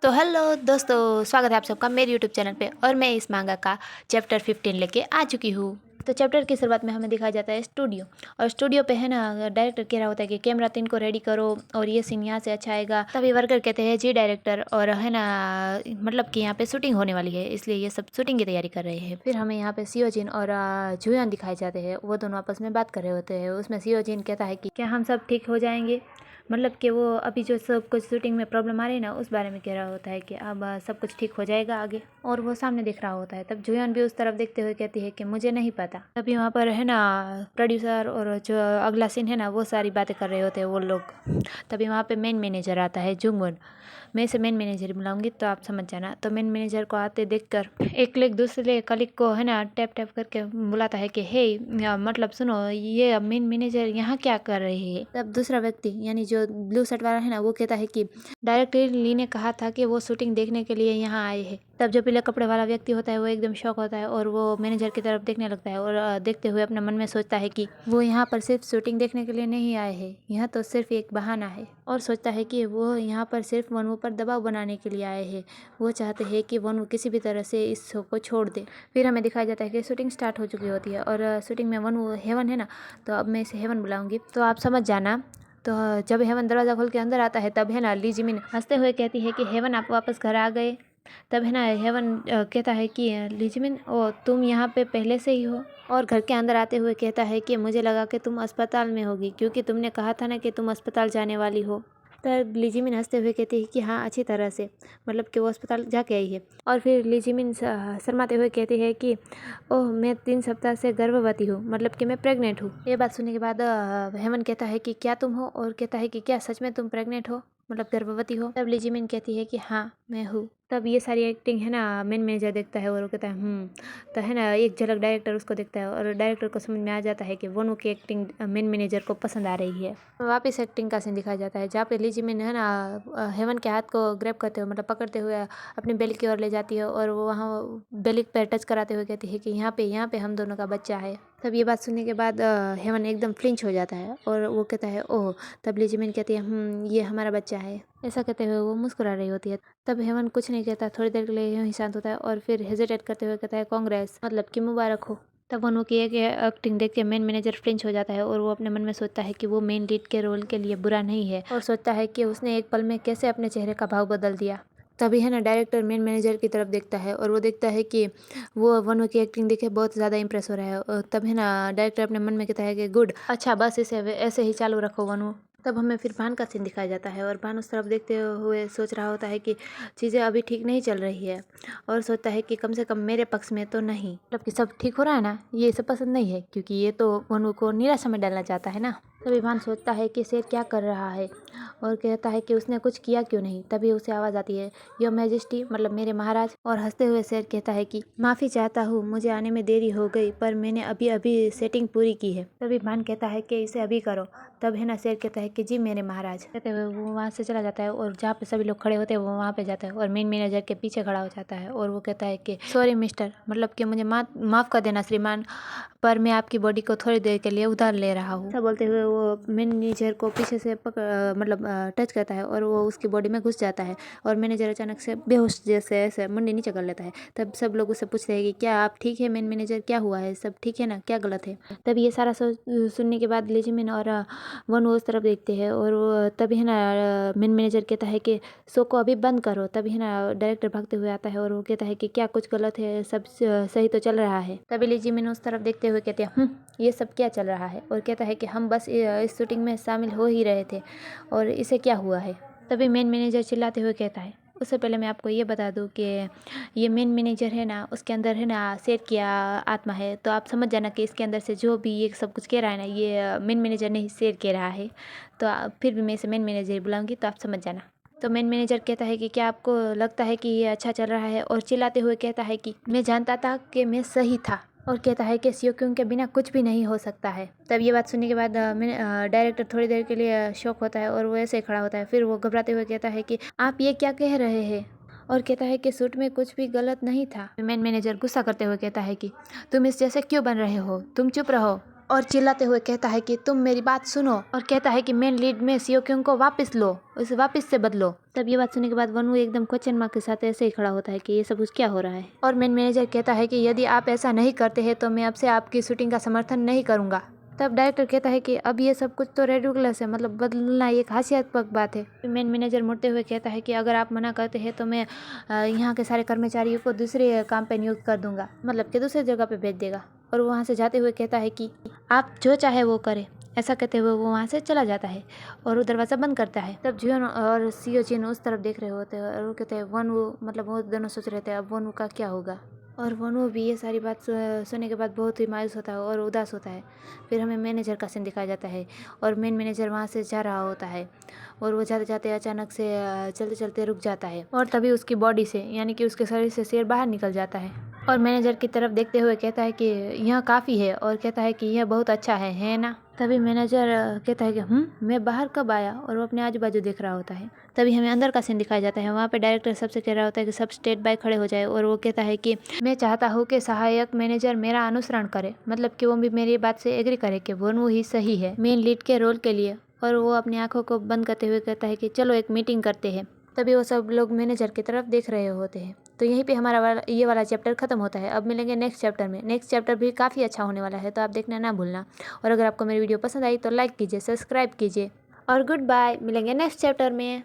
तो हेलो दोस्तों, स्वागत है आप सबका मेरे यूट्यूब चैनल पे। और मैं इस मांगा का चैप्टर 15 लेके आ चुकी हूँ। तो चैप्टर की शुरुआत में हमें दिखाया जाता है स्टूडियो। और स्टूडियो पे है ना, डायरेक्टर कह रहा होता है कि कैमरा 3 को रेडी करो और ये सीन यहाँ से अच्छा आएगा। तभी वर्कर कहते हैं जी डायरेक्टर, और है ना मतलब कि यहाँ पे शूटिंग होने वाली है, इसलिए ये सब शूटिंग की तैयारी कर रहे हैं। फिर हमें यहाँ पे सियोजिन और जुयान दिखाए जाते हैं। वो दोनों आपस में बात कर रहे होते हैं। उसमें सियोजिन कहता है कि क्या हम सब ठीक हो जाएंगे, मतलब कि वो अभी जो सब कुछ शूटिंग में प्रॉब्लम आ रही है ना, उस बारे में कह रहा होता है कि अब सब कुछ ठीक हो जाएगा आगे। और वो सामने दिख रहा होता है। तब जुयान भी उस तरफ देखते हुए कहती है कि मुझे नहीं पता। तभी वहाँ पर है ना प्रोड्यूसर और जो अगला सीन है ना, वो सारी बातें कर रहे होते हैं वो लोग। तभी वहाँ पे मेन मैनेजर आता है, जुंगवन। मैं इसे मेन मैनेजर बुलाऊंगी तो आप समझ जाना। तो मेन मैनेजर को आते देखकर एक कलीग दूसरे कलीग को है ना टैप टैप करके बुलाता है कि हे मतलब सुनो, ये मेन मैनेजर यहाँ क्या कर रही है। तब दूसरा व्यक्ति यानी जो ब्लू शर्ट वाला है ना, वो कहता है कि डायरेक्टर ली ने कहा था कि वो शूटिंग देखने के लिए यहाँ आए हैं। तब जो पीले कपड़े वाला व्यक्ति होता है वो एकदम शॉक होता है और वो मैनेजर की तरफ देखने लगता है और देखते हुए अपने मन में सोचता है कि वो यहाँ पर सिर्फ शूटिंग देखने के लिए नहीं आए हैं, यह तो सिर्फ एक बहाना है। और सोचता है कि वो यहाँ पर सिर्फ वनु पर दबाव बनाने के लिए आए हैं। वो चाहते हैं कि वनु किसी भी तरह से इस शो को छोड़ दे। फिर हमें दिखाया जाता है कि शूटिंग स्टार्ट हो चुकी होती है और शूटिंग में वनु हेवन है ना, तो अब मैं इसे हेवन बुलाऊंगी तो आप समझ जाना। तो जब हेवन दरवाज़ा खोल के अंदर आता है, तब है ना ली जिमिन हंसते हुए कहती है कि हेवन आप वापस घर आ गए। तब है ना हेवन कहता है कि ली जिमिन, ओ तुम यहाँ पे पहले से ही हो। और घर के अंदर आते हुए कहता है कि मुझे लगा कि तुम अस्पताल में होगी, क्योंकि तुमने कहा था ना कि तुम अस्पताल जाने वाली हो। तब लीजिमिन हंसते हुए कहती है कि हाँ अच्छी तरह से, मतलब कि वो अस्पताल जाके आई है। और फिर लीजिमिन शर्माते हुए कहती है कि ओह मैं 3 सप्ताह से गर्भवती हूँ, मतलब कि मैं प्रेग्नेंट हूँ। ये बात सुनने के बाद हेमन कहता है कि क्या तुम हो, और कहता है कि क्या सच में तुम प्रेग्नेंट हो, मतलब गर्भवती हो। तब लीजिमिन कहती है कि हाँ मैं हूँ। तब ये सारी एक्टिंग है ना मेन मैनेजर देखता है और वो कहता है तो है ना एक झलक डायरेक्टर उसको देखता है और डायरेक्टर को समझ में आ जाता है कि वनु की एक्टिंग मेन मैनेजर को पसंद आ रही है। वापस एक्टिंग का सीन दिखाया जाता है जहाँ पे लीजिमिन है ना हेवन के हाथ को ग्रैब करते हुए, मतलब पकड़ते हुए अपनी बेली की ओर ले जाती है और वो वहाँ बेली पर टच कराते हुए कहती है कि यहाँ पे हम दोनों का बच्चा है। तब ये बात सुनने के बाद हेवन एकदम फ्लिंच हो जाता है और वो कहता है ओह। तब लीजिमिन कहती है ये हमारा बच्चा है। ऐसा कहते हुए वो मुस्कुरा रही होती है। तब हेवन कुछ नहीं कहता, थोड़ी देर के लिए यूं ही शांत होता है और फिर हेजिटेट करते हुए कहता है कांग्रेस, मतलब कि मुबारक हो। तब वनु की एक एक्टिंग देख के मेन मैनेजर फ्लिंच हो जाता है और वो अपने मन में सोचता है कि वो मेन लीड के रोल के लिए बुरा नहीं है, और सोचता है कि उसने एक पल में कैसे अपने चेहरे का भाव बदल दिया। तभी है ना डायरेक्टर मेन मैनेजर की तरफ देखता है और वो देखता है कि वो वनु की एक्टिंग देखे बहुत ज़्यादा इंप्रेस हो रहा है। और तब है ना डायरेक्टर अपने मन में कहता है कि गुड, अच्छा बस इसे ऐसे ही चालू रखो वनु। तब हमें फिर भान का सीन दिखाया जाता है और भान उस तरफ देखते हुए सोच रहा होता है कि चीज़ें अभी ठीक नहीं चल रही है, और सोचता है कि कम से कम मेरे पक्ष में तो नहीं, मतलब कि सब ठीक हो रहा है ना, ये इसे पसंद नहीं है क्योंकि ये तो वनु को निराशा में डालना चाहता है ना। तभी भान सोचता है कि शेर क्या कर रहा है और कहता है कि उसने कुछ किया क्यों नहीं। तभी उसे आवाज़ आती है योर मैजेस्टी, मतलब मेरे महाराज। और हंसते हुए शेर कहता है कि माफ़ी चाहता हूँ, मुझे आने में देरी हो गई, पर मैंने अभी अभी सेटिंग पूरी की है। तभी भान कहता है कि इसे अभी करो। तब है ना शेर कहता है कि जी मेरे महाराज। कहते हुए वो वहाँ से चला जाता है और जहाँ पे सभी लोग खड़े होते हैं वो वहाँ पे जाता है और मेन मैनेजर के पीछे खड़ा हो जाता है और वो कहता है कि सॉरी मिस्टर, मतलब कि मुझे माफ़ कर देना श्रीमान, पर मैं आपकी बॉडी को थोड़ी देर के लिए उधार ले रहा हूँ। ऐसा बोलते हुए वो मैनेजर को पीछे से मतलब टच करता है और वो उसकी बॉडी में घुस जाता है और मैनेजर अचानक से बेहोश जैसे ऐसे मुंडी नीचे कर लेता है। तब सब लोग उससे पूछते हैं कि क्या आप ठीक है मेन मैनेजर, क्या हुआ है, सब ठीक है ना, क्या गलत है। तब ये सारा सुनने के बाद लिजिमिन और वनु उस तरफ देखते हैं और वो तभी है ना मेन मैनेजर कहता है कि शो को अभी बंद करो। तभी है ना डायरेक्टर भागते हुए आता है और वो कहता है कि क्या कुछ गलत है, सब सही तो चल रहा है। तभी लिजिमिन उस तरफ देखते हुए कहते हैं ये सब क्या चल रहा है, और कहता है कि हम बस इस शूटिंग में शामिल हो ही रहे थे और इसे क्या हुआ है। तभी मेन मैनेजर चिल्लाते हुए कहता है, उससे पहले मैं आपको ये बता दूं कि ये मेन मैनेजर है ना, उसके अंदर है ना शेर की आत्मा है, तो आप समझ जाना कि इसके अंदर से जो भी ये सब कुछ कह रहा है ना, ये मेन मैनेजर नहीं शेर कह रहा है। तो फिर भी मैं इसे मेन मैनेजर बुलाऊंगी, तो आप समझ जाना। तो मेन मैनेजर कहता है कि क्या आपको लगता है कि ये अच्छा चल रहा है, और चिल्लाते हुए कहता है कि मैं जानता था कि मैं सही था, और कहता है कि सियोक्योंग के बिना कुछ भी नहीं हो सकता है। तब ये बात सुनने के बाद डायरेक्टर थोड़ी देर के लिए शॉक होता है और वो ऐसे ही खड़ा होता है। फिर वो घबराते हुए कहता है कि आप ये क्या कह रहे हैं, और कहता है कि शूट में कुछ भी गलत नहीं था। मेन मैनेजर गुस्सा करते हुए कहता है कि तुम इस जैसे क्यों बन रहे हो, तुम चुप रहो। और चिल्लाते हुए कहता है कि तुम मेरी बात सुनो, और कहता है कि मेन लीड में सियो क्योंग को वापस लो, उसे वापस से बदलो। तब ये बात सुनने के बाद वनवू एकदम क्वेश्चन मार्क के साथ ऐसे ही खड़ा होता है कि ये सब कुछ क्या हो रहा है। और मेन मैनेजर कहता है कि यदि आप ऐसा नहीं करते हैं तो मैं अब से आपकी शूटिंग का समर्थन नहीं करूंगा। तब डायरेक्टर कहता है कि अब ये सब कुछ तो रेडिकुलस है, मतलब बदलना एक हास्यास्पद बात है। मेन मैनेजर मुड़ते हुए कहता है कि अगर आप मना करते हैं तो मैं यहाँ के सारे कर्मचारियों को दूसरे काम पे नियुक्त कर दूंगा, मतलब कि दूसरी जगह पे भेज देगा। और वो वहाँ से जाते हुए कहता है कि आप जो चाहे वो करें। ऐसा कहते हुए वो वहाँ से चला जाता है और वो दरवाज़ा बंद करता है। तब जियोन और सीओ जिन उस तरफ देख रहे होते हैं और वो कहते हैं वनवू, मतलब वो दोनों सोच रहे थे अब वनवू का क्या होगा। और वनवू भी ये सारी बात सुनने के बाद बहुत ही मायूस होता है और उदास होता है। फिर हमें मैनेजर का सीन दिखाया जाता है और मेन मैनेजर वहाँ से जा रहा होता है और वो जाते जाते अचानक से चलते चलते रुक जाता है और तभी उसकी बॉडी से, यानी कि उसके शरीर से शेर बाहर निकल जाता है और मैनेजर की तरफ देखते हुए कहता है कि यह काफ़ी है, और कहता है कि यह बहुत अच्छा है ना। तभी मैनेजर कहता है कि मैं बाहर कब आया, और वो अपने आजू बाजू देख रहा होता है। तभी हमें अंदर का सीन दिखाया जाता है। वहाँ पे डायरेक्टर सबसे कह रहा होता है कि सब स्टेट बाय खड़े हो जाए, और वो कहता है कि मैं चाहता हूँ कि सहायक मैनेजर मेरा अनुसरण करे, मतलब कि वो भी मेरी बात से एग्री करे कि वनवू ही सही है मेन लीड के रोल के लिए। और वो अपनी आंखों को बंद करते हुए कहता है कि चलो एक मीटिंग करते हैं। तभी वो सब लोग मैनेजर की तरफ देख रहे होते हैं। तो यहीं पे हमारा ये वाला चैप्टर खत्म होता है। अब मिलेंगे नेक्स्ट चैप्टर में। नेक्स्ट चैप्टर भी काफ़ी अच्छा होने वाला है, तो आप देखना ना भूलना। और अगर आपको मेरी वीडियो पसंद आई तो लाइक कीजिए, सब्सक्राइब कीजिए, और गुड बाय। मिलेंगे नेक्स्ट चैप्टर में।